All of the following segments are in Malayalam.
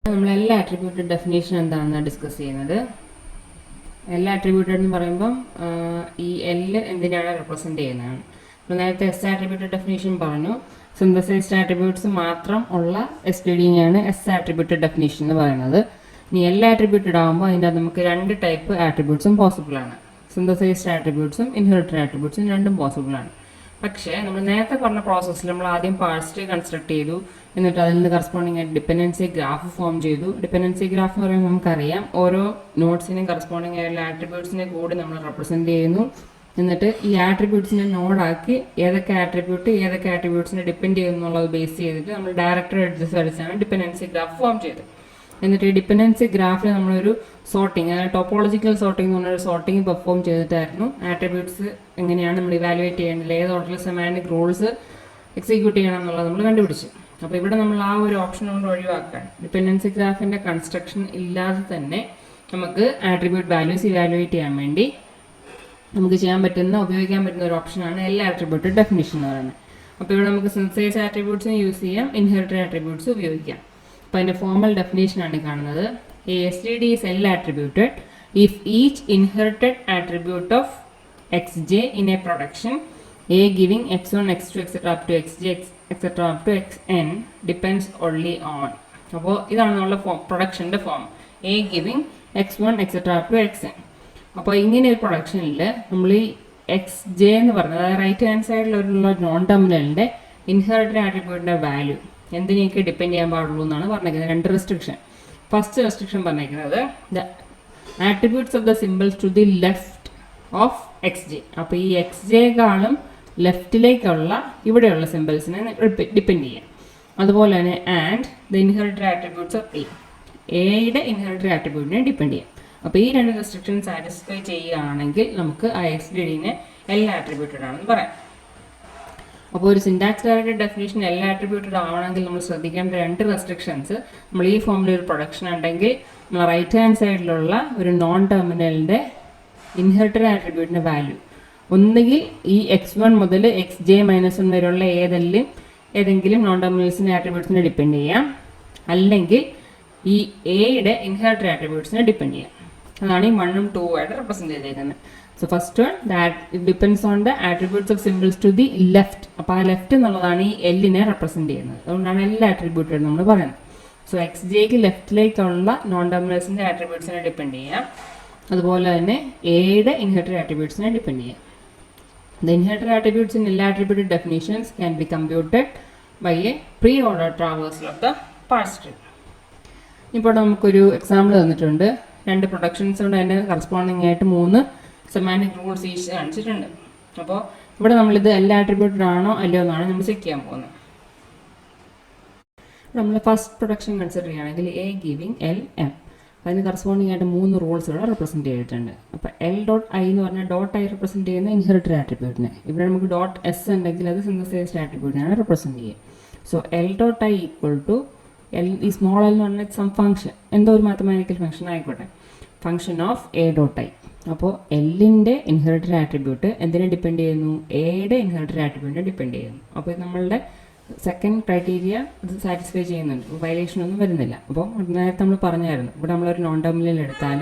നമ്മൾ എല്ലാ ആട്രിബ്യൂട്ടഡ് ഡെഫിനേഷൻ എന്താണെന്ന് ഡിസ്കസ് ചെയ്യുന്നത്. എല്ലാ ആട്രിബ്യൂട്ടഡ് എന്ന് പറയുമ്പം ഈ എൽ എന്തിനാണ് റെപ്രസെൻറ്റ് ചെയ്യുന്നതാണ്. നമ്മൾ നേരത്തെ എസ് ആട്രിബ്യൂട്ടഡ് ഡെഫിനേഷൻ പറഞ്ഞു. സിന്തസൈസ്ഡ് ആട്രിബ്യൂട്ട്സ് മാത്രം ഉള്ള എസ് ടി ഡിനെയാണ് എസ് ആട്രിബ്യൂട്ടഡ് ഡെഫിനേഷൻ എന്ന് പറയുന്നത്. ഇനി എല്ലാ ആട്രിബ്യൂട്ടഡ് ആകുമ്പോൾ അതിൻ്റെ നമുക്ക് രണ്ട് ടൈപ്പ് ആട്രിബ്യൂട്ട്സും പോസിബിളാണ്. സിന്തസൈസ്ഡ് ആട്രിബ്യൂട്ട്സും ഇൻഹെറിറ്റഡ് ആട്രിബ്യൂട്ട്സും രണ്ടും പോസിബിളാണ്. പക്ഷേ നമ്മൾ നേരത്തെ പറഞ്ഞ പ്രോസസ്സിൽ നമ്മൾ ആദ്യം പാഴ്സ് ട്രീ കൺസ്ട്രക്ട് ചെയ്തു, എന്നിട്ട് അതിൽ നിന്ന് കറസ്പോണ്ടിങ് ആയിട്ട് ഡിപ്പെൻഡൻസി ഗ്രാഫ് ഫോം ചെയ്തു. ഡിപ്പെൻഡൻസി ഗ്രാഫ് എന്ന് പറയുമ്പോൾ നമുക്കറിയാം ഓരോ നോട്ട്സിനും കറസ്പോണ്ടിങ് ആയിട്ടുള്ള ആട്രിബ്യൂട്ട്സിനെ കൂടി നമ്മൾ റെപ്രസെൻറ്റ് ചെയ്യുന്നു. എന്നിട്ട് ഈ ആട്രിബ്യൂട്ട്സിനെ നോഡാക്കി ഏതൊക്കെ ആട്രിബ്യൂട്ട്സിനെ ഡിപ്പെൻഡ് ചെയ്യുന്നു എന്നുള്ളത് ബേസ് ചെയ്തിട്ട് നമ്മൾ ഡയറക്ടറി അഡ്ജസ്റ്റ് അടിച്ചാണ് ഡിപ്പെൻഡൻസി ഗ്രാഫ് ഫോം ചെയ്തത്. എന്നിട്ട് ഈ ഡിപ്പെൻഡൻസി ഗ്രാഫിൽ നമ്മളൊരു സോർട്ടിങ്, അതായത് ടോപ്പോളജിക്കൽ സോർട്ടിംഗ് എന്ന് പറഞ്ഞൊരു സോർട്ടിങ് പെർഫോം ചെയ്തിട്ടായിരുന്നു ആട്രിബ്യൂട്ട്സ് എങ്ങനെയാണ് നമ്മൾ ഇവാലുവേറ്റ് ചെയ്യേണ്ടത്, ഏത് ഓർഡറിൽ സെമാൻറ്റിക് റൂൾസ് എക്സിക്യൂട്ട് ചെയ്യണം എന്നുള്ളത് നമ്മൾ കണ്ടുപിടിച്ചു. അപ്പോൾ ഇവിടെ നമ്മൾ ആ ഒരു ഓപ്ഷൻ കൊണ്ട് ഒഴിവാക്കാൻ ഡിപ്പെൻഡൻസി ഗ്രാഫിൻ്റെ കൺസ്ട്രക്ഷൻ ഇല്ലാതെ തന്നെ നമുക്ക് ആട്രിബ്യൂട്ട് വാല്യൂസ് ഇവാലുവേറ്റ് ചെയ്യാൻ വേണ്ടി നമുക്ക് ഉപയോഗിക്കാൻ പറ്റുന്ന ഒരു ഓപ്ഷനാണ് എല്ലാ ആട്രിബ്യൂട്ടഡ് ഡെഫിനിഷൻ എന്ന് പറയുന്നത്. അപ്പോൾ ഇവിടെ നമുക്ക് സിന്തസൈസ് ആട്രിബ്യൂട്ട്സും യൂസ് ചെയ്യാം, ഇൻഹെറിറ്റഡ് ആട്രിബ്യൂട്ട്സ് ഉപയോഗിക്കാം. അപ്പോൾ അതിൻ്റെ ഫോർമൽ ഡെഫിനേഷനാണ് കാണുന്നത്. A STD is L attributed if each inherited attribute of xj in a production A giving x1, x2, etc. up to xj, etc. up to xn depends only on. അപ്പോൾ ഇതാണ് നമ്മുടെ പ്രൊഡക്ഷൻ്റെ form. A giving x1, etc. up to xn. അപ്പോൾ ഇങ്ങനെ ഒരു പ്രൊഡക്ഷനിൽ നമ്മൾ ഈ എക്സ് ജെ എന്ന് പറഞ്ഞത്, അതായത് റൈറ്റ് ഹാൻഡ് സൈഡിലുള്ള നോൺ ടെർമിനലിൻ്റെ ഇൻഹെറിറ്റഡ് ആട്രിബ്യൂട്ടിൻ്റെ വാല്യൂ എന്തിനെയൊക്കെ ഡിപ്പെൻഡ് ചെയ്യാൻ പാടുള്ളൂ എന്നാണ് പറഞ്ഞിരിക്കുന്നത്. രണ്ട് റെസ്ട്രിക്ഷൻ. ഫസ്റ്റ് റെസ്ട്രിക്ഷൻ പറഞ്ഞിരിക്കുന്നത് the attributes of the symbols to the left of x J. അപ്പോൾ ഈ എക്സ് ജെക്കാളും ലെഫ്റ്റിലേക്കുള്ള ഇവിടെയുള്ള സിമ്പിൾസിനെ ഡിപ്പെൻഡ് ചെയ്യാം. അതുപോലെ തന്നെ and the inherited attributes of എയുടെ ഇൻഹെറിറ്റഡ് ആട്രിബ്യൂട്ടിനെ ഡിപ്പെൻഡ് ചെയ്യാം. അപ്പോൾ ഈ രണ്ട് റെസ്ട്രിക്ഷൻ സാറ്റിസ്ഫൈ ചെയ്യുകയാണെങ്കിൽ നമുക്ക് ആ എക്സ് ഡിനെ എല്ലാ ആട്രിബ്യൂട്ടഡ് ആണെന്ന് പറയാം. അപ്പോൾ ഒരു സിൻടാക്സ് ഡയറക്റ്റഡ് ഡെഫിനേഷൻ എല്ലാ ആട്രിബ്യൂട്ടഡ് ആവണമെങ്കിൽ നമ്മൾ ശ്രദ്ധിക്കേണ്ട രണ്ട് റെസ്ട്രിക്ഷൻസ്. നമ്മൾ ഈ ഫോമിൽ ഒരു പ്രൊഡക്ഷൻ ഉണ്ടെങ്കിൽ നമ്മൾ റൈറ്റ് ഹാൻഡ് സൈഡിലുള്ള ഒരു നോൺ ടെർമിനലിൻ്റെ ഇൻഹെറിറ്റഡ് ആട്രിബ്യൂട്ടിൻ്റെ വാല്യൂ ഒന്നുകിൽ ഈ x1 മുതൽ xj-1 വരെയുള്ള ഏതെങ്കിലും നോൺ ടെർമിനൽസിൻ്റെ ആട്രിബ്യൂട്ട്സിനെ ഡിപ്പെൻഡ് ചെയ്യാം, അല്ലെങ്കിൽ ഈ എയുടെ ഇൻഹെറിറ്റഡ് ആട്രിബ്യൂട്ട്സിനെ ഡിപ്പെൻഡ് ചെയ്യാം. അതാണ് ഈ 1ഉം 2ഉം ആയിട്ട് റെപ്രസെൻറ്റ് ചെയ്തേക്കുന്നത്. So first one, that it depends on the attributes of symbols to the left. അപ്പോൾ ആ ലെഫ്റ്റ് എന്നുള്ളതാണ് ഈ എല്ലിനെ റെപ്രസെൻറ്റ് ചെയ്യുന്നത്. അതുകൊണ്ടാണ് എല്ലാ ആട്രിബ്യൂട്ടും നമ്മൾ പറയുന്നത്. സോ എക്സ് ജെക്ക് ലെഫ്റ്റിലേക്കുള്ള നോൺ ടെർമിനൽസിൻ്റെ ആട്രിബ്യൂട്ട്സിനെ ഡിപ്പെൻഡ് ചെയ്യാം, അതുപോലെ തന്നെ എയുടെ ഇൻഹെറിറ്റഡ് ആട്രിബ്യൂട്ട്സിനെ ഡിപ്പെൻഡ് ചെയ്യാം. The inherited attributes in all attributed definitions can be computed by a pre-ordered traversal of the parse tree. ഇപ്പോൾ നമുക്കൊരു എക്സാമ്പിൾ തന്നിട്ടുണ്ട്. രണ്ട് പ്രൊഡക്ഷൻസ് കൊണ്ട് അതിൻ്റെ കറസ്പോണ്ടിങ് ആയിട്ട് 3 സെമാൻറ്റിക് റൂൾസ് ഈച്ച് കാണിച്ചിട്ടുണ്ട്. അപ്പോൾ ഇവിടെ നമ്മളിത് എല്ലാ ആട്രിബ്യൂട്ടഡ് ആണോ അല്ലയോ എന്നാണ് നമ്മൾ ചെക്ക് ചെയ്യാൻ പോകുന്നത്. നമ്മൾ ഫസ്റ്റ് പ്രൊഡക്ഷൻ കൺസിഡർ ചെയ്യുകയാണെങ്കിൽ എ ഗിവിങ് എൽ എം, അതിന് കറസ്പോണ്ടിങ് ആയിട്ട് 3 റൂൾസ് ഇവിടെ റെപ്രസെൻറ്റ് ചെയ്തിട്ടുണ്ട്. അപ്പോൾ എൽ ഡോട്ട് ഐ എന്ന് പറഞ്ഞാൽ ഡോട്ട് ഐ റെപ്രസെൻറ്റ് ചെയ്യുന്ന ഇൻഹെറിറ്റഡ് ആട്രിബ്യൂട്ടിനെ, ഇവിടെ നമുക്ക് ഡോട്ട് എസ് ഉണ്ടെങ്കിൽ അത് സിന്തസൈസ്ഡ് ആട്രിബ്യൂട്ടിനാണ് റെപ്രസെൻറ്റ് ചെയ്യുക. So L dot I equal to L, ഈ സ്മോൾ എൽ എന്ന് പറഞ്ഞാൽ സം ഫംഗ്ഷൻ, എന്തോ ഒരു മാത്തമാറ്റിക്കൽ ഫംഗ്ഷൻ ആയിക്കോട്ടെ, function of A dot I. അപ്പോൾ എല്ലിൻ്റെ ഇൻഹെറിറ്റഡ് ആട്രിബ്യൂട്ട് എന്തിനെ ഡിപ്പെൻഡ് ചെയ്യുന്നു? എയുടെ ഇൻഹെറിറ്റഡ് ആട്രിബ്യൂട്ടിനെ ഡിപ്പെൻഡ് ചെയ്യുന്നു. അപ്പോൾ ഇത് നമ്മളുടെ സെക്കൻഡ് ക്രൈറ്റീരിയ ഇത് സാറ്റിസ്ഫൈ ചെയ്യുന്നുണ്ട്, വയലേഷൻ ഒന്നും വരുന്നില്ല. അപ്പോൾ നേരത്തെ നമ്മൾ പറഞ്ഞായിരുന്നു, ഇവിടെ നമ്മളൊരു നോൺ ടെർമിനൽ എടുത്താൽ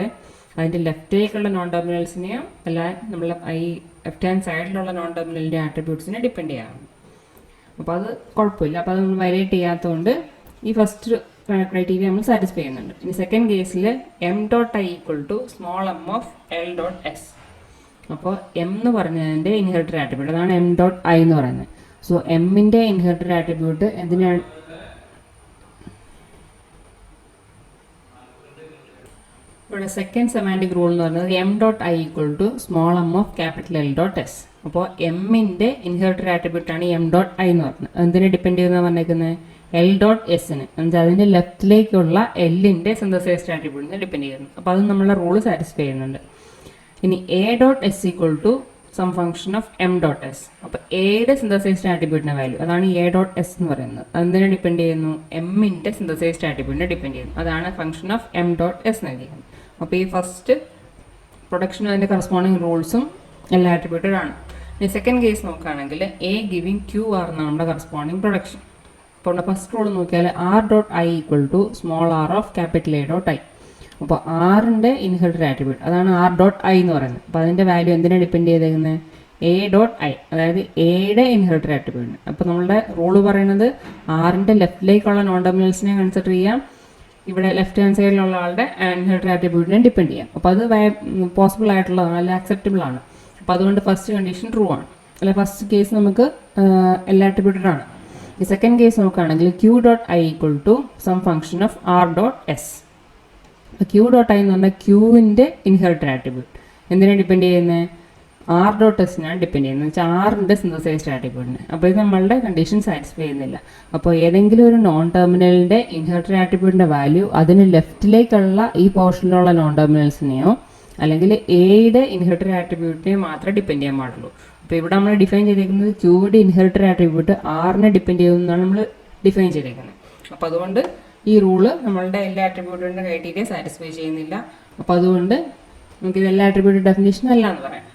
അതിൻ്റെ ലെഫ്റ്റിലേക്കുള്ള നോൺ ടെർമിനൽസിനെയോ അല്ല നമ്മൾ ഈ ലെഫ്റ്റ് ഹാൻഡ് സൈഡിലുള്ള നോൺ ടെർമിനലിൻ്റെ ആട്രിബ്യൂട്ട്സിനെ ഡിപ്പെൻഡ് ചെയ്യാറുണ്ട്. അപ്പോൾ അത് കുഴപ്പമില്ല. അപ്പോൾ അത് നമ്മൾ വയലേറ്റ് ചെയ്യാത്തതുകൊണ്ട് ഈ ഫസ്റ്റ് ക്രൈറ്റീരിയ നമ്മൾ സാറ്റിസ്ഫൈ ചെയ്യുന്നുണ്ട്. ഇനി സെക്കൻഡ് കേസിൽ M dot I equal to small M of L dot S. അപ്പോൾ എം എന്ന് പറഞ്ഞതിൻ്റെ ഇൻഹെറിറ്റഡ് ആട്രിബ്യൂട്ട്, അതാണ് എം ഡോട്ട് ഐ എന്ന് പറയുന്നത്. സോ എമ്മിൻ്റെ ഇൻഹെറിറ്റഡ് ആട്രിബ്യൂട്ട് എന്തിനാണ്? ഇവിടെ സെക്കൻഡ് സെമാൻറ്റിക് റൂൾ എന്ന് പറയുന്നത് M dot I equal to small M of capital L dot S. അപ്പോൾ എമ്മിൻ്റെ ഇൻഹെറിറ്റഡ് ആട്രിബ്യൂട്ടാണ് എം ഡോട്ട് ഐ എന്ന് പറയുന്നത്. എന്തിനെ ഡിപ്പെൻഡ് ചെയ്യുന്ന പറഞ്ഞേക്കുന്നത്? എൽ ഡോട്ട് എസിന്, എന്നുവെച്ചാൽ അതിൻ്റെ ലെഫ്റ്റിലേക്കുള്ള എല്ലിൻ്റെ സിന്തസൈസ്ഡ് ആട്രിബ്യൂട്ടിനെ ഡിപ്പെൻഡ് ചെയ്യുന്നു. അപ്പോൾ അത് നമ്മളെ റൂൾ സാറ്റിസ്ഫൈ ചെയ്യുന്നുണ്ട്. ഇനി A dot S equal to some function of M dot S. അപ്പോൾ എയുടെ സിന്തസൈസ്ഡ് ആട്രിബ്യൂട്ടിൻ്റെ വാല്യൂ, അതാണ് എ ഡോട്ട് എസ് എന്ന് പറയുന്നത്. അതെന്തിനെ ഡിപ്പെൻഡ് ചെയ്യുന്നു? എമ്മിൻ്റെ സിന്തസൈസ്ഡ് ആട്രിബ്യൂട്ടിനെ ഡിപ്പെൻഡ് ചെയ്യുന്നു. അതാണ് function of M dot S നൽകിയത്. അപ്പോൾ ഈ ഫസ്റ്റ് പ്രൊഡക്ഷനും അതിൻ്റെ കറസ്പോണ്ടിങ് റൂൾസും എല്ലാ ആട്രിബ്യൂട്ടഡ് ആണ്. ഇനി സെക്കൻഡ് കേസ് നോക്കുകയാണെങ്കിൽ എ ഗിവിങ് ക്യൂ ആർ എന്നാണ് നമ്മുടെ കറസ്പോണ്ടിങ് പ്രൊഡക്ഷൻ. അപ്പോൾ നമ്മുടെ ഫസ്റ്റ് റൂൾ നോക്കിയാൽ R dot I equal to small R of capital A dot I. അപ്പോൾ ആറിൻ്റെ ഇൻഹെറിറ്റഡ് ആട്രിബ്യൂട്ട് അതാണ് ആർ ഡോട്ട് ഐ എന്ന് പറയുന്നത്. അപ്പോൾ അതിൻ്റെ വാല്യൂ എന്തിനാണ് ഡിപ്പെൻഡ് ചെയ്തേക്കുന്നത്? എ ഡോട്ട് ഐ, അതായത് എയുടെ ഇൻഹെറിറ്റഡ് ആട്രിബ്യൂട്ട്. അപ്പോൾ നമ്മളുടെ റൂള് പറയുന്നത് ആറിൻ്റെ ലെഫ്റ്റിലേക്കുള്ള നോൺ ടെർമിനൽസിനെ കൺസിഡർ ചെയ്യാം, ഇവിടെ ലെഫ്റ്റ് ഹാൻഡ് സൈഡിലുള്ള ആളുടെ ഇൻഹെറിറ്റഡ് ആട്രിബ്യൂട്ടിനെ ഡിപ്പെൻഡ് ചെയ്യാം. അപ്പോൾ അത് പോസിബിൾ ആയിട്ടുള്ളതാണ്, അല്ല അക്സെപ്റ്റബിൾ ആണ്. അപ്പോൾ അതുകൊണ്ട് ഫസ്റ്റ് കണ്ടീഷൻ ട്രൂ ആണ്, അല്ല ഫസ്റ്റ് കേസ് നമുക്ക് എല്ലാ ആട്രിബ്യൂട്ടഡ് ആണ്. ഈ സെക്കൻഡ് കേസ് നോക്കുകയാണെങ്കിൽ Q dot I equal to some function of R dot S. Q dot I എന്ന് പറഞ്ഞാൽ ക്യൂവിൻ്റെ ഇൻഹെറിറ്റഡ് ആട്രിബ്യൂട്ട് എന്തിനാണ് ഡിപ്പെൻഡ് ചെയ്യുന്നത്? ആർ ഡോട്ട് എസിനാണ് ഡിപ്പെൻഡ് ചെയ്യുന്നത്, വെച്ചാൽ ആറിൻ്റെ സിന്തസൈസ്ഡ് ആട്രിബ്യൂട്ടിന്. അപ്പോൾ ഇത് നമ്മളുടെ കണ്ടീഷൻ സാറ്റിസ്ഫൈ ചെയ്യുന്നില്ല. അപ്പോൾ ഏതെങ്കിലും ഒരു നോൺ ടെർമിനലിൻ്റെ ഇൻഹെറിറ്റഡ് ആട്രിബ്യൂട്ടിൻ്റെ വാല്യൂ അതിന് ലെഫ്റ്റിലേക്കുള്ള ഈ പോർഷനിലുള്ള നോൺ ടെർമിനൽസിനെയോ അല്ലെങ്കിൽ എയുടെ ഇൻഹെറിറ്റഡ് ആട്രിബ്യൂട്ടിനെയോ മാത്രമേ ഡിപ്പെൻഡ് ചെയ്യാൻ പാടുള്ളൂ. അപ്പോൾ ഇവിടെ നമ്മൾ ഡിഫൈൻ ചെയ്തേക്കുന്നത് ക്യൂയുടെ ഇൻഹെറിറ്റഡ് ആട്രിബ്യൂട്ട് ആറിനെ ഡിപ്പെൻഡ് ചെയ്യുമെന്നാണ് നമ്മൾ ഡിഫൈൻ ചെയ്തേക്കുന്നത്. അപ്പോൾ അതുകൊണ്ട് ഈ റൂള് നമ്മളുടെ എല്ലാ ആട്രിബ്യൂട്ടിൻ്റെ ക്രൈറ്റീരിയ സാറ്റിസ്ഫൈ ചെയ്യുന്നില്ല. അപ്പോൾ അതുകൊണ്ട് നമുക്കിത് എല്ലാ ആട്രിബ്യൂട്ട് ഡെഫിനേഷൻ അല്ല എന്ന് പറയാം.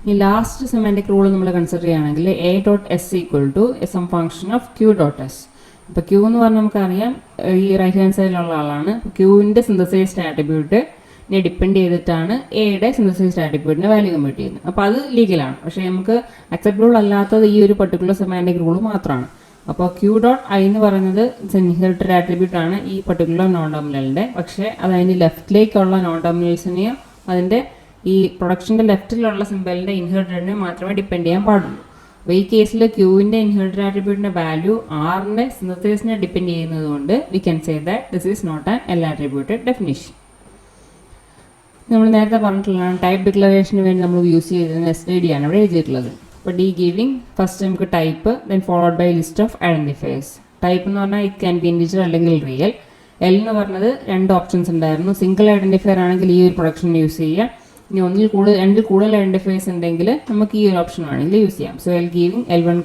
ഈ ലാസ്റ്റ് സെമാൻറ്റിക് റൂൾ നമ്മൾ കൺസിഡർ ചെയ്യുകയാണെങ്കിൽ A dot S equal to some function of Q dot S. ഇപ്പോൾ ക്യൂ എന്ന് പറഞ്ഞാൽ നമുക്കറിയാം ഈ റൈറ്റ് ഹാൻഡ് സൈഡിലുള്ള ആളാണ്. ക്യൂവിൻ്റെ സിന്തസൈസ്ഡ് ആട്രിബ്യൂട്ടിനെ ഡിപ്പെൻഡ് ചെയ്തിട്ടാണ് എയുടെ സിന്തസൈസ്ഡ് ആട്രിബ്യൂട്ടിൻ്റെ വാല്യൂ കമ്പ്യൂട്ട് ചെയ്യുന്നത്. അപ്പോൾ അത് ലീഗലാണ്. പക്ഷേ നമുക്ക് അക്സെപ്റ്റബിൾ അല്ലാത്തത് ഈ ഒരു പർട്ടിക്കുലർ സെമാൻറ്റിക് റൂൾ മാത്രമാണ്. അപ്പോൾ ക്യൂ ഡോട്ട് ഐ എന്ന് പറയുന്നത് ഇൻഹെറിറ്റഡ് ആട്രിബ്യൂട്ട് ആണ് ഈ പർട്ടിക്കുലർ നോൺ ടെർമിനലിൻ്റെ. പക്ഷേ അത് അതിൻ്റെ ലെഫ്റ്റിലേക്കുള്ള നോൺ ടെർമിനൽസിനെയോ അതിൻ്റെ ഈ പ്രൊഡക്ഷൻ്റെ ലെഫ്റ്റിലുള്ള സിമ്പലിൻ്റെ ഇൻഹെറിറ്റഡിനെ മാത്രമേ ഡിപ്പെൻഡ് ചെയ്യാൻ പാടുള്ളൂ. അപ്പോൾ ഈ കേസിൽ ക്യൂവിൻ്റെ ഇൻഹെറിറ്റഡ് ആട്രിബ്യൂട്ടിൻ്റെ വാല്യൂ ആറിൻ്റെ സിന്തസൈസിനെ ഡിപ്പെൻഡ് ചെയ്യുന്നത് കൊണ്ട് we can say that this is not an L attributed definition. നമ്മൾ നേരത്തെ പറഞ്ഞിട്ടുള്ളതാണ് ടൈപ്പ് ഡിക്ലറേഷന് വേണ്ടി നമ്മൾ യൂസ് ചെയ്തത് STD ആണ് ഇവിടെ എഴുതിയിട്ടുള്ളത്. അപ്പോൾ ഡി ഗിവിംഗ് ഫസ്റ്റ് നമുക്ക് type, then followed by list of identifiers. Type എന്ന് പറഞ്ഞാൽ ഇറ്റ് ക്യാൻ ബി ഇൻഡിജർ അല്ലെങ്കിൽ റിയൽ. എൽ എന്ന് പറഞ്ഞത് രണ്ട് ഓപ്ഷൻസ് ഉണ്ടായിരുന്നു. സിംഗിൾ ഐഡൻറ്റിഫയർ ആണെങ്കിൽ ഈ ഒരു പ്രൊഡക്ഷൻ യൂസ് ചെയ്യുക. ഇനി രണ്ടിൽ കൂടുതൽ ഐഡൻറ്റിഫയേഴ്സ് ഉണ്ടെങ്കിൽ നമുക്ക് ഈ ഒരു ഓപ്ഷൻ വേണമെങ്കിൽ യൂസ് ചെയ്യാം. So L giving L1,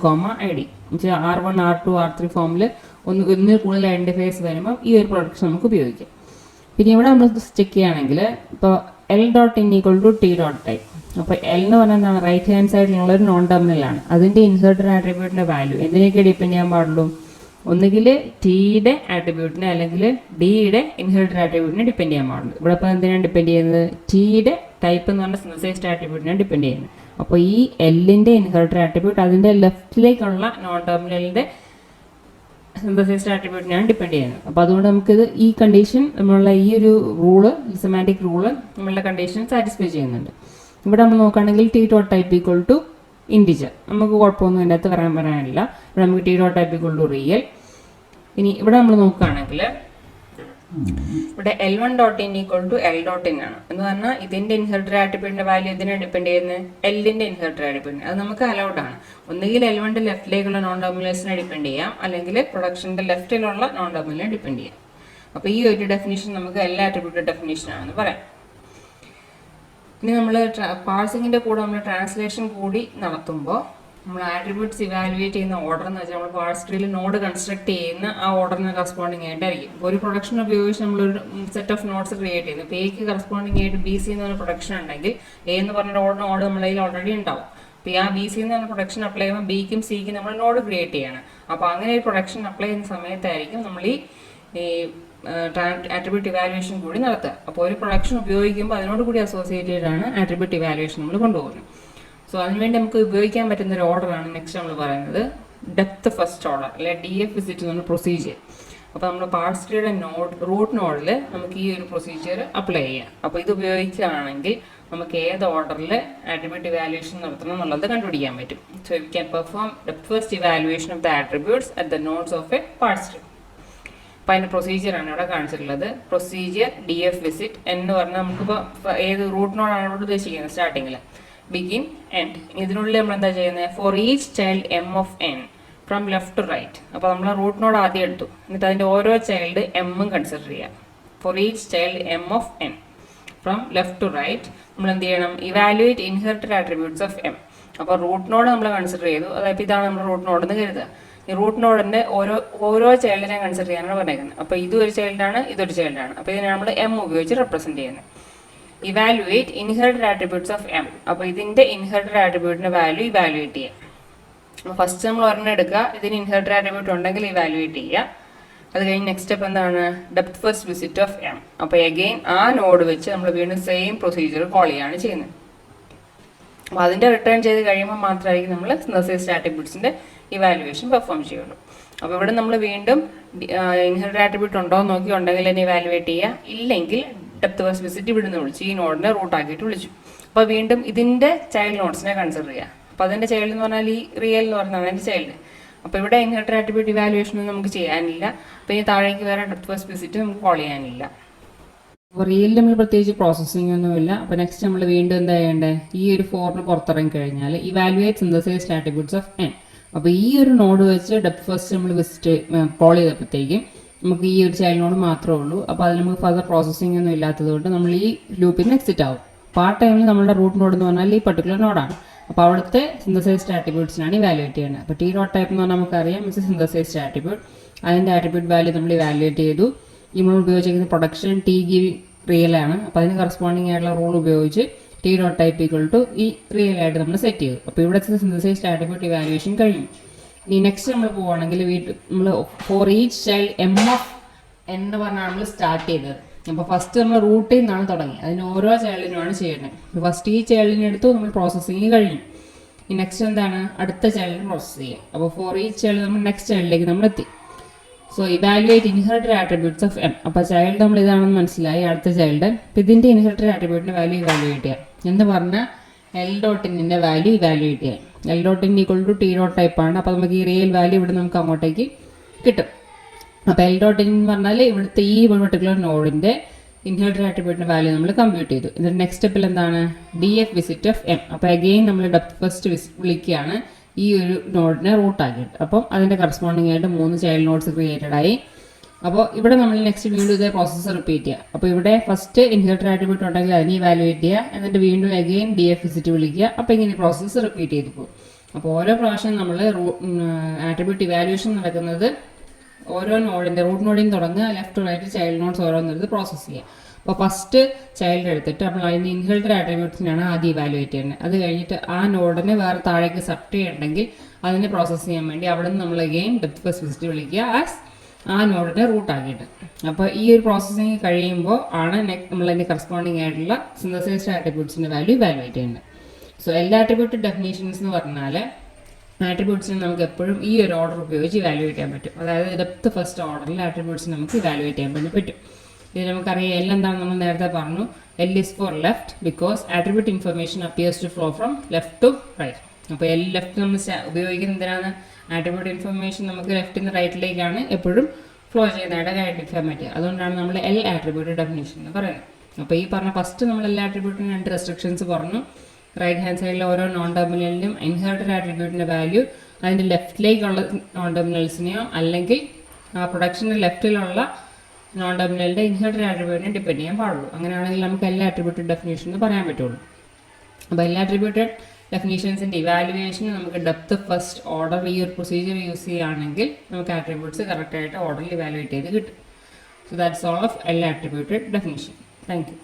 ID എന്നുവെച്ചാൽ R1, R2, R3 ഫോമിൽ ഒന്നിൽ കൂടുതൽ ഐഡൻറ്റിഫയേഴ്സ് വരുമ്പോൾ ഈ ഒരു പ്രൊഡക്ഷൻ നമുക്ക് ഉപയോഗിക്കാം. പിന്നെ ഇവിടെ നമ്മൾ ചെക്ക് ചെയ്യുകയാണെങ്കിൽ ഇപ്പോൾ L dot in equal to T dot I. അപ്പോൾ L എന്ന് പറഞ്ഞാൽ എന്താണ്? റൈറ്റ് ഹാൻഡ് സൈഡിലുള്ള ഒരു നോൺ ടെർമിനലാണ്. അതിൻ്റെ ഇൻഹെറിറ്റഡ് ആട്രിബ്യൂട്ടിൻ്റെ വാല്യൂ എന്തിനൊക്കെ ഡിപ്പെൻഡ് ചെയ്യാൻ പാടുള്ളൂ? ഒന്നുകിൽ ടിയുടെ ആട്രിബ്യൂട്ടിനെ അല്ലെങ്കിൽ ഡിയുടെ ഇൻഹെറിറ്റഡ് ആട്രിബ്യൂട്ടിനെ ഡിപ്പെൻഡ് ചെയ്യാൻ പാടുള്ളൂ. ഇവിടെ ഇപ്പോൾ എന്തിനാണ് ഡിപ്പെൻഡ് ചെയ്യുന്നത്? ടിയുടെ ടൈപ്പ് എന്ന് പറഞ്ഞ സിന്തസൈസ്ഡ് ആട്രിബ്യൂട്ടിനെ ഡിപ്പെൻഡ് ചെയ്യുന്നത്. അപ്പോൾ ഈ എല്ലിൻ്റെ ഇൻഹെറിറ്റഡ് ആട്രിബ്യൂട്ട് അതിൻ്റെ ലെഫ്റ്റിലേക്കുള്ള നോൺ ടെർമിനലിൻ്റെ സിന്തസൈസ്ഡ് ആട്രിബ്യൂട്ടിനെയാണ് ഡിപ്പെൻഡ് ചെയ്യുന്നത്. അപ്പോൾ അതുകൊണ്ട് നമുക്കിത് ഈ കണ്ടീഷൻ നമ്മളുടെ ഈ ഒരു റൂള് സിസ്റ്റമാറ്റിക് റൂള് നമ്മളുടെ കണ്ടീഷൻ സാറ്റിസ്ഫൈ ചെയ്യുന്നുണ്ട്. ഇവിടെ നമ്മൾ നോക്കുകയാണെങ്കിൽ T dot type equal to integer, നമുക്ക് കുഴപ്പമൊന്നും ഇതിൻ്റെ അകത്ത് പറയാനില്ല. ഇവിടെ നമുക്ക് T dot type equal to real. ഇനി ഇവിടെ നമ്മൾ നോക്കുകയാണെങ്കിൽ ഇവിടെ L1 dot in equal to L dot in ആണ് എന്ന് പറഞ്ഞാൽ ഇതിൻ്റെ ഇൻഹെറിറ്റഡ് ആട്രിബ്യൂട്ടിൻ്റെ വാല്യൂ ഇതിനാണ് ഡിപ്പെൻഡ് ചെയ്യുന്നത്? എല്ലിൻ്റെ ഇൻഹെറിറ്റഡ് ആട്രിബ്യൂട്ടിന്. അത് നമുക്ക് അലൗഡ് ആണ്. ഒന്നുകിൽ L1ൻ്റെ ലെഫ്റ്റിലേക്കുള്ള നോൺ ടെർമിനൽസിനെ ഡിപ്പെൻഡ് ചെയ്യാം, അല്ലെങ്കിൽ പ്രൊഡക്ഷൻ്റെ ലെഫ്റ്റിലുള്ള നോൺ ടെർമിനലിനെ ഡിപ്പെൻഡ് ചെയ്യാം. അപ്പോൾ ഈ ഒരു ഡെഫിനിഷൻ നമുക്ക് എല്ലാ ആട്രിബ്യൂട്ടഡ് ഡെഫിനിഷൻ ആണെന്ന് പറയാം. ഇനി നമ്മൾ പാഴ്സിങ്ങിൻ്റെ കൂടെ നമ്മൾ ട്രാൻസ്ലേഷൻ കൂടി നടത്തുമ്പോൾ നമ്മൾ ആട്രിബ്യൂട്ട്സ് ഇവാലുവേറ്റ് ചെയ്യുന്ന ഓർഡർ എന്ന് വെച്ചാൽ നമ്മൾ പാഴ്സ് ട്രീയിൽ നോഡ് കൺസ്ട്രക്ട് ചെയ്യുന്ന ആ ഓർഡറിന് കറസ്പോണ്ടിങ് ആയിട്ടായിരിക്കും. ഒരു പ്രൊഡക്ഷൻ ഉപയോഗിച്ച് നമ്മളൊരു സെറ്റ് ഓഫ് നോട്ട്സ് ക്രിയേറ്റ് ചെയ്യുന്നു. ഇപ്പോൾ എക്ക് കറസ്പോണ്ടിങ് ആയിട്ട് BC എന്ന് പറഞ്ഞ പ്രൊഡക്ഷൻ ഉണ്ടെങ്കിൽ A എന്ന് പറഞ്ഞ നോഡ് നമ്മുടെ കയ്യിൽ ഓൾറെഡി ഉണ്ടാവും. അപ്പോൾ ആ BC എന്ന് പറഞ്ഞ പ്രൊഡക്ഷൻ അപ്ലൈ ചെയ്യുമ്പോൾ Bക്കും Cക്കും നമ്മൾ നോഡ് ക്രിയേറ്റ് ചെയ്യണം. അപ്പോൾ അങ്ങനെ ഒരു പ്രൊഡക്ഷൻ അപ്ലൈ ചെയ്യുന്ന സമയത്തായിരിക്കും നമ്മൾ ഈ ആട്രിബ്യൂട്ട് ഇവാലുവേഷൻ കൂടി നടത്തുക. അപ്പോൾ ഒരു പ്രൊഡക്ഷൻ ഉപയോഗിക്കുമ്പോൾ അതിനോട് കൂടി അസോസിയേറ്റഡ് ആണ് ആട്രിബ്യൂട്ട് ഇവാലുവേഷൻ നമ്മൾ കൊണ്ടുപോകുന്നത്. സോ അതിനുവേണ്ടി നമുക്ക് ഉപയോഗിക്കാൻ പറ്റുന്ന ഒരു ഓർഡറാണ് നെക്സ്റ്റ് നമ്മൾ പറയുന്നത് ഡെപ്ത് ഫസ്റ്റ് ഓർഡർ, അല്ലെ DF വിസിറ്റ് എന്ന് പറഞ്ഞ പ്രൊസീജിയർ. അപ്പോൾ നമ്മൾ പാർട്സ് ട്രീയുടെ റൂട്ട് നോഡിൽ നമുക്ക് ഈ ഒരു പ്രൊസീജിയർ അപ്ലൈ ചെയ്യാം. അപ്പോൾ ഇത് ഉപയോഗിക്കുകയാണെങ്കിൽ നമുക്ക് ഏത് ഓർഡറിൽ ആട്രിബ്യൂട്ട് ഇവാലുവേഷൻ നടത്തണം എന്നുള്ളത് കണ്ടുപിടിക്കാൻ പറ്റും. So we can perform depth first evaluation of the attributes at the nodes of A parts tree. അപ്പോൾ അതിൻ്റെ പ്രൊസീജിയറാണ് ഇവിടെ കാണിച്ചിട്ടുള്ളത്. പ്രൊസീജിയർ DF വിസിറ്റ് എന്ന് പറഞ്ഞാൽ നമുക്കിപ്പോൾ ഏത് റൂട്ട് നോഡാണ് ഇവിടെ ഉദ്ദേശിക്കുന്നത്? സ്റ്റാർട്ടിങ്ങിൽ ബിഗിൻ എൻഡ്. ഇതിനുള്ളിൽ നമ്മൾ എന്താ ചെയ്യുന്നത്? For each child M of n from left to right. അപ്പോൾ നമ്മൾ റൂട്ട് നോഡ് ആദ്യം എടുത്തു, എന്നിട്ട് അതിൻ്റെ ഓരോ ചൈൽഡ് M കൺസിഡർ ചെയ്യാം. For each child M of n from left to right നമ്മൾ എന്ത് ചെയ്യണം? Evaluate inherited attributes of M. അപ്പോൾ റൂട്ട് നോഡ് നമ്മൾ കൺസിഡർ ചെയ്തു, അതായത് ഇതാണ് നമ്മൾ റൂട്ട് നോഡ് എന്ന് കരുതുക. ഈ റൂട്ട് നോഡിൻ്റെ ഓരോ ചൈൽഡിനെ കൺസിഡർ ചെയ്യാനാണ് പറഞ്ഞേക്കുന്നത്. അപ്പോൾ ഇതൊരു ചൈൽഡാണ്, ഇതൊരു ചൈൽഡാണ്. അപ്പോൾ ഇതിനെ നമ്മൾ M ഉപയോഗിച്ച് റെപ്രസെൻറ്റ് ചെയ്യുന്നത്. Evaluate inherited attributes of M. അപ്പോൾ ഇതിൻ്റെ ഇൻഹെറിറ്റഡ് ആട്രിബ്യൂട്ടിൻ്റെ വാല്യൂ ഇവാലുവേറ്റ് ചെയ്യാം. ഫസ്റ്റ് നമ്മൾ ഒരെണ്ണം എടുക്കുക, ഇതിന് ഇൻഹെറിറ്റഡ് ആട്രിബ്യൂട്ട് ഉണ്ടെങ്കിൽ ഇവാലുവേറ്റ് ചെയ്യുക. അത് കഴിഞ്ഞ് നെക്സ്റ്റ് സ്റ്റെപ്പ് എന്താണ്, depth first visit of M. അപ്പോൾ എഗെയിൻ ആ നോഡ് വെച്ച് നമ്മൾ വീണ്ടും സെയിം പ്രൊസീജിയർ കോൾ ചെയ്യാണ് ചെയ്യുന്നത്. അപ്പോൾ അതിൻ്റെ റിട്ടേൺ ചെയ്ത് കഴിയുമ്പോൾ മാത്രമായിരിക്കും നമ്മൾ സിന്തസൈസ്ഡ് ആട്രിബ്യൂട്ട്സിൻ്റെ ഇവാലുവേഷൻ പെർഫോം ചെയ്യുള്ളൂ. അപ്പോൾ ഇവിടെ നമ്മൾ വീണ്ടും ഇൻഹെറിറ്റഡ് ആട്രിബ്യൂട്ട് ഉണ്ടോ എന്ന് നോക്കി, ഉണ്ടെങ്കിൽ തന്നെ ഇവാലുവേറ്റ് ചെയ്യുക. ഇല്ലെങ്കിൽ ഡെപ്ത് ഫസ്റ്റ് വിസിറ്റ് ഇവിടുന്ന് വിളിച്ചു, ഈ നോഡിനെ റൂട്ട് ആക്കിയിട്ട് വിളിച്ചു. അപ്പോൾ വീണ്ടും ഇതിൻ്റെ ചൈൽഡ് നോട്ട്സിനെ കൺസിഡർ ചെയ്യുക. അപ്പോൾ അതിൻ്റെ ചൈൽഡ് എന്ന് പറഞ്ഞാൽ ഈ റിയൽ എന്ന് പറഞ്ഞാൽ അതിൻ്റെ ചൈൽഡ്. അപ്പോൾ ഇവിടെ ഇൻഹെറിറ്റഡ് ആട്രിബ്യൂട്ട് ഇവാലുവേഷൻ ഒന്നും നമുക്ക് ചെയ്യാനില്ല. അപ്പോൾ ഈ താഴേക്ക് വേറെ ഡെപ്ത് ഫസ്റ്റ് വിസിറ്റ് നമുക്ക് കോൾ ചെയ്യാനില്ല. അപ്പോൾ റിയലിൽ നമ്മൾ പ്രത്യേകിച്ച് പ്രോസസ്സിംഗ് ഒന്നുമില്ല. അപ്പോൾ നെക്സ്റ്റ് നമ്മൾ വീണ്ടും എന്താ ചെയ്യേണ്ടത്, ഈ ഒരു ഫോറിന് പുറത്തിറങ്ങി കഴിഞ്ഞാൽ evaluate synthesised attributes of N. അപ്പോൾ ഈ ഒരു നോഡ് വെച്ച് ഡെപ്ത് ഫസ്റ്റ് നമ്മൾ വിസിറ്റ് കോൾ ചെയ്തപ്പോഴത്തേക്കും നമുക്ക് ഈ ഒരു ചൈൽഡ് നോഡ് മാത്രമേ ഉള്ളൂ. അപ്പോൾ അതിൽ നമുക്ക് ഫർദർ പ്രോസസ്സിംഗ് ഒന്നും ഇല്ലാത്തതുകൊണ്ട് നമ്മൾ ഈ ലൂപ്പിൽ നിന്ന് എക്സിറ്റ് ആവും. അപ്പോൾ ആ ടൈമിൽ നമ്മുടെ റൂട്ട് നോഡ് എന്ന് പറഞ്ഞാൽ ഈ പർട്ടിക്കുലർ നോഡാണ്. അപ്പോൾ അവിടുത്തെ സിന്തസൈസ്ഡ് ആട്രിബ്യൂട്ട്സിനാണ് ഇവാലുവേറ്റ് ചെയ്യുന്നത്. അപ്പോൾ ടി ഡോട്ട് ടൈപ്പ് എന്ന് പറഞ്ഞാൽ നമുക്കറിയാം ഇറ്റ്സ് സിന്തസൈസ്ഡ് ആട്രിബ്യൂട്ട്. അതിൻ്റെ ആട്രിബ്യൂട്ട് വാല്യൂ നമ്മൾ ഇവാലുവേറ്റ് ചെയ്തു. ഈ നമ്മൾ ഉപയോഗിച്ചിരിക്കുന്ന പ്രൊഡക്ഷൻ ടി ഗിവിംഗ് റിയൽ ആണ്. അപ്പോൾ അതിന് കറസ്പോണ്ടിങ് ആയിട്ടുള്ള റൂൾ ഉപയോഗിച്ച് T dot type equal to ഈ റിയൽ ആയിട്ട് നമ്മൾ സെറ്റ് ചെയ്തു. അപ്പോൾ ഇവിടുത്തെ സിന്തസൈസ്ഡ് ആട്രിബ്യൂട്ട് ഇവാലുവേഷൻ കഴിഞ്ഞു. ഇനി നെക്സ്റ്റ് നമ്മൾ പോവുകയാണെങ്കിൽ നമ്മൾ four each child M of എന്ന് പറഞ്ഞാണ് നമ്മൾ സ്റ്റാർട്ട് ചെയ്തത്. അപ്പോൾ ഫസ്റ്റ് നമ്മൾ റൂട്ടിൽ നിന്നാണ് തുടങ്ങി, അതിന് ഓരോ ചൈൽഡിനുമാണ് ചെയ്യുന്നത്. ഫസ്റ്റ് ഈ ചൈൽഡിനെ എടുത്തു, നമ്മൾ പ്രോസസ്സിങ് കഴിഞ്ഞു. ഈ നെക്സ്റ്റ് എന്താണ്, അടുത്ത ചൈൽഡിന് പ്രോസസ്സ് ചെയ്യുക. അപ്പോൾ ഫോർ ഈച്ച് ചൈൽഡ് നമ്മൾ നെക്സ്റ്റ് ചൈൽഡിലേക്ക് നമ്മൾ എത്തി. So evaluate inherited attributes of M. അപ്പോൾ ചൈൽഡ് നമ്മൾ ഇതാണെന്ന് മനസ്സിലായി, അടുത്ത ചൈൽഡ്. അപ്പോൾ ഇതിൻ്റെ ഇൻഹെറിറ്റഡ് ആട്രിബ്യൂട്ടിൻ്റെ വാല്യൂ ഇവാലുവേറ്റ് ചെയ്യാം എന്ന് പറഞ്ഞാൽ എൽ ഡോട്ട് ഇന്നിൻ്റെ വാല്യൂ ഇവാലുവേറ്റ് ചെയ്യാം. L dot in equal to T dot ടൈപ്പാണ്. അപ്പോൾ നമുക്ക് ഈ റിയൽ വാല്യൂ ഇവിടെ നമുക്ക് അങ്ങോട്ടേക്ക് കിട്ടും. അപ്പോൾ എൽ ഡോട്ട് ഇൻ എന്ന് പറഞ്ഞാൽ ഇവിടുത്തെ ഈ പർട്ടിക്കുലർ നോഡിൻ്റെ ഇൻഹെറിറ്റഡ് ആട്രിബ്യൂട്ടിൻ്റെ വാല്യൂ നമ്മൾ കമ്പ്യൂട്ട് ചെയ്തു. ഇതിൻ്റെ നെക്സ്റ്റ് സ്റ്റെപ്പിൽ എന്താണ്, D F visit of M. അപ്പോൾ അഗെയിൻ നമ്മൾ ഡെപ്ത് ഫസ്റ്റ് വിളിക്കുകയാണ് ഈ ഒരു നോഡിനെ റൂട്ട് ആക്കിയിട്ട്. അപ്പം അതിൻ്റെ കറസ്പോണ്ടിങ് ആയിട്ട് 3 ചൈൽഡ് നോഡ്സ് ക്രിയേറ്റഡ് ആയി. അപ്പോൾ ഇവിടെ നമ്മൾ നെക്സ്റ്റ് വീണ്ടും ഇതേ പ്രോസസ്സ് റിപ്പീറ്റ് ചെയ്യുക. അപ്പോൾ ഇവിടെ ഫസ്റ്റ് ഇൻഹെറിറ്റഡ് ആട്രിബ്യൂട്ട് ഉണ്ടെങ്കിൽ അതിനെ ഇവാലുവേറ്റ് ചെയ്യുക, എന്നിട്ട് വീണ്ടും അഗെയിൻ ഡി എഫ് വിസിറ്റ് വിളിക്കുക. അപ്പോൾ ഇങ്ങനെ പ്രോസസ്സ് റിപ്പീറ്റ് ചെയ്ത് പോകും. അപ്പോൾ ഓരോ പ്രാവശ്യം നമ്മൾ ആട്രിബ്യൂട്ട് ഇവാലുവേഷൻ നടക്കുന്നത് ഓരോ നോഡിൻ്റെ റൂട്ട് നോഡിൽ നിന്ന് തുടങ്ങുക, ലെഫ്റ്റ് റൈറ്റ് ചൈൽഡ് നോട്ട്സ് ഓരോന്നെടുത്ത് പ്രോസസ്സ് ചെയ്യുക. അപ്പോൾ ഫസ്റ്റ് ചൈൽഡ് എടുത്തിട്ട് അപ്പോൾ അതിൻ്റെ ഇൻഹെറിറ്റഡ് ആട്രിബ്യൂട്ട്സിനാണ് ആദ്യം ഇവാലുവേറ്റ് ചെയ്യുന്നത്. അത് കഴിഞ്ഞിട്ട് ആ നോഡിനെ വേറെ താഴേക്ക് സബ്റ്റ് ചെയ്യണമെങ്കിൽ അതിനെ പ്രോസസ്സ് ചെയ്യാൻ വേണ്ടി അവിടെ നിന്ന് നമ്മൾ അഗെയിൻ ഡെപ്ത് ഫസ്റ്റ് വിസിറ്റ് വിളിക്കുക ആസ് ആ നോഡിനെ റൂട്ട് ആക്കിയിട്ട്. അപ്പോൾ ഈ ഒരു പ്രോസസ്സിങ് കഴിയുമ്പോൾ ആണ് നമ്മൾ അതിൻ്റെ കറസ്പോണ്ടിങ് ആയിട്ടുള്ള സിന്തസൈസ്ഡ് ആട്രിബ്യൂട്ട്സിൻ്റെ വാല്യൂ ഇവാലുവേറ്റ് ചെയ്യുന്നത്. സോ എല്ലാ ആട്രിബ്യൂട്ട് ഡെഫിനേഷൻസ് എന്ന് പറഞ്ഞാൽ ആട്രിബ്യൂട്ട്സിനെ നമുക്ക് എപ്പോഴും ഈ ഒരു ഓർഡർ ഉപയോഗിച്ച് ഇവാലുവേറ്റ് ചെയ്യാൻ പറ്റും. അതായത് ഡെപ്ത് ഫസ്റ്റ് ഓർഡറിൽ ആട്രിബ്യൂട്ട്സിനെ നമുക്ക് ഇവാലുവേറ്റ് ചെയ്യാൻ വേണ്ടി പറ്റും. ഇത് നമുക്കറിയാം എൽ എന്താണെന്ന് നമ്മൾ നേരത്തെ പറഞ്ഞു. L is for left because attribute information appears to flow from left to right. അപ്പോൾ എൽ ലെഫ്റ്റ് നമ്മൾ ഉപയോഗിക്കുന്നത് എന്തിനാണ്, ആട്രിബ്യൂട്ട് ഇൻഫർമേഷൻ നമുക്ക് ലെഫ്റ്റിൽ നിന്ന് റൈറ്റിലേക്കാണ് എപ്പോഴും ഫ്ലോ ചെയ്യുന്നതായിട്ട് ഐഡൻറ്റിഫൈ പറ്റുക. അതുകൊണ്ടാണ് നമ്മൾ എൽ ആട്രിബ്യൂട്ട് ഡെഫിനേഷൻ എന്ന് പറയുന്നത്. അപ്പോൾ ഈ പറഞ്ഞ ഫസ്റ്റ് നമ്മൾ എല്ലാ ആട്രിബ്യൂട്ടിനും 2 റെസ്ട്രിക്ഷൻസ് പറഞ്ഞു. റൈറ്റ് ഹാൻഡ് സൈഡിലെ ഓരോ നോൺ ടെർമിനലിനും ഇൻഹെറിറ്റഡ് ആട്രിബ്യൂട്ടിൻ്റെ വാല്യൂ അതിൻ്റെ ലെഫ്റ്റിലേക്കുള്ള നോൺ ടെർമിനൽസിനെയോ അല്ലെങ്കിൽ ആ പ്രൊഡക്ഷൻ്റെ ലെഫ്റ്റിലുള്ള നോൺ ടെർമിനലിൻ്റെ ഇൻഹെറിറ്റഡ് ആട്രിബ്യൂട്ടിനെ ഡിപ്പെൻഡ് ചെയ്യാൻ പാടുള്ളൂ. അങ്ങനെയാണെങ്കിൽ നമുക്ക് എല്ലാ ആട്രിബ്യൂട്ടഡ് ഡെഫിനേഷൻ എന്ന് പറയാൻ പറ്റുള്ളൂ. അപ്പോൾ എല്ലാ ആട്രിബ്യൂട്ടഡ് ഡെഫിനേഷൻസിൻ്റെ ഇവാലുവേഷന് നമുക്ക് ഡെപ്ത് ഫസ്റ്റ് ഓർഡർ ഈ ഒരു പ്രൊസീജിയർ യൂസ് ചെയ്യുകയാണെങ്കിൽ നമുക്ക് ആട്രിബ്യൂട്ട്സ് കറക്റ്റായിട്ട് ഓർഡറിൽ ഇവാലുവേറ്റ് ചെയ്ത് കിട്ടും. സോ ദാറ്റ്സ് ഓൾ ഓഫ് എല്ലാ ആട്രിബ്യൂട്ടഡ് ഡെഫിനേഷൻ. Thank you.